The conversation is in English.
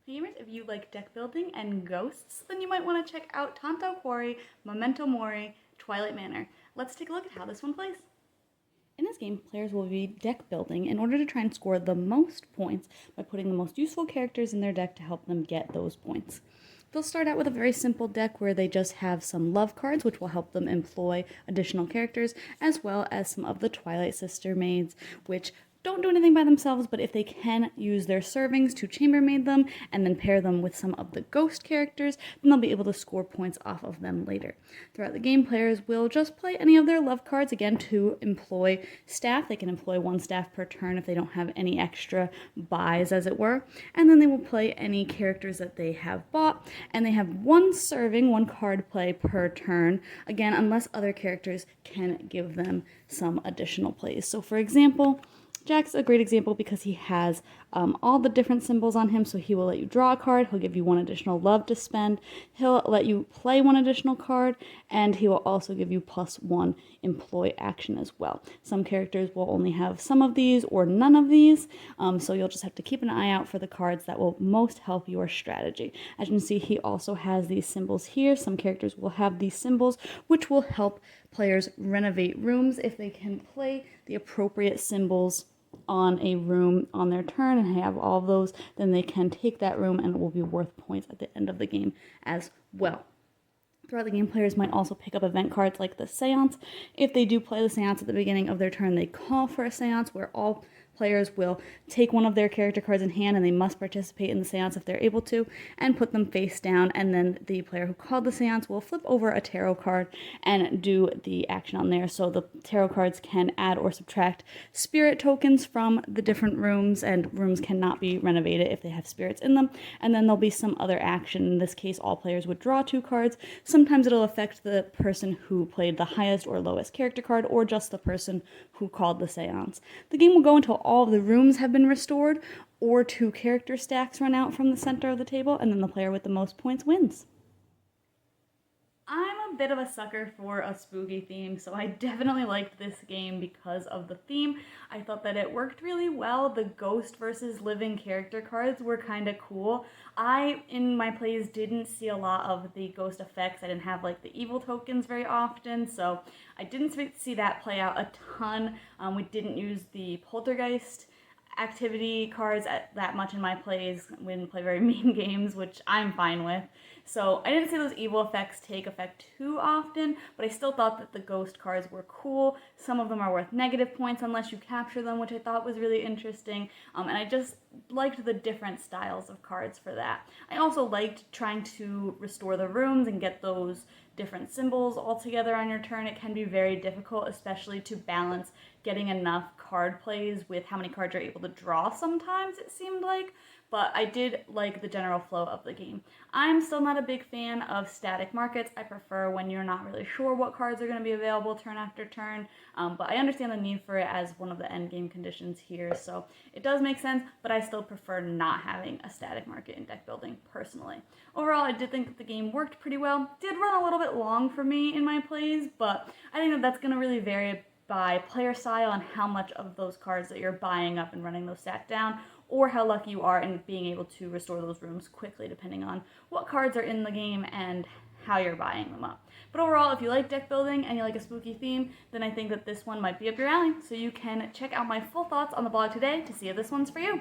Hey gamers, if you like deck building and ghosts, then you might want to check out Tanto Cuore, Memento Mori, Twilight Manor. Let's take a look at how this one plays. In this game, players will be deck building in order to try and score the most points by putting the most useful characters in their deck to help them get those points. They'll start out with a very simple deck where they just have some love cards, which will help them employ additional characters, as well as some of the Twilight Sister maids, which don't do anything by themselves, but if they can use their servings to chambermaid them and then pair them with some of the ghost characters, then they'll be able to score points off of them later. Throughout the game, players will just play any of their love cards, again, to employ staff. They can employ one staff per turn if they don't have any extra buys, as it were, and then they will play any characters that they have bought, and they have one serving, one card play per turn, again, unless other characters can give them some additional plays. So for example, Jack's a great example because he has all the different symbols on him, so he will let you draw a card, he'll give you one additional love to spend, he'll let you play one additional card, and he will also give you +1 employ action as well. Some characters will only have some of these or none of these, so you'll just have to keep an eye out for the cards that will most help your strategy. As you can see, he also has these symbols here. Some characters will have these symbols, which will help players renovate rooms if they can play the appropriate symbols on a room on their turn and have all of those, then they can take that room and it will be worth points at the end of the game as well. Throughout the game, players might also pick up event cards like the Seance. If they do play the Seance at the beginning of their turn, they call for a Seance where all players will take one of their character cards in hand and they must participate in the seance if they're able to and put them face down, and then the player who called the seance will flip over a tarot card and do the action on there. So the tarot cards can add or subtract spirit tokens from the different rooms, and rooms cannot be renovated if they have spirits in them. And then there'll be some other action. In this case, all players would draw 2 cards. Sometimes it'll affect the person who played the highest or lowest character card, or just the person who called the seance. The game will go until all of the rooms have been restored or 2 character stacks run out from the center of the table, and then the player with the most points wins. I'm a bit of a sucker for a spooky theme, so I definitely liked this game because of the theme. I thought that it worked really well. The ghost versus living character cards were kind of cool. In my plays, didn't see a lot of the ghost effects. I didn't have like the evil tokens very often, so I didn't see that play out a ton. We didn't use the poltergeist activity cards that much in my plays. We didn't play very mean games, which I'm fine with. So I didn't see those evil effects take effect too often, but I still thought that the ghost cards were cool. Some of them are worth negative points unless you capture them, which I thought was really interesting. And I just liked the different styles of cards for that. I also liked trying to restore the rooms and get those different symbols all together on your turn. It can be very difficult, especially to balance getting enough card plays with how many cards you're able to draw sometimes, it seemed like. But I did like the general flow of the game. I'm still not a big fan of static markets. I prefer when you're not really sure what cards are going to be available turn after turn, but I understand the need for it as one of the end game conditions here, so it does make sense, but I still prefer not having a static market in deck building personally. Overall, I did think that the game worked pretty well. Did run a little bit long for me in my plays, but I think that that's going to really vary by player style and how much of those cards that you're buying up and running those stacked down, or how lucky you are in being able to restore those rooms quickly, depending on what cards are in the game and how you're buying them up. But overall, if you like deck building and you like a spooky theme, then I think that this one might be up your alley. So you can check out my full thoughts on the blog today to see if this one's for you.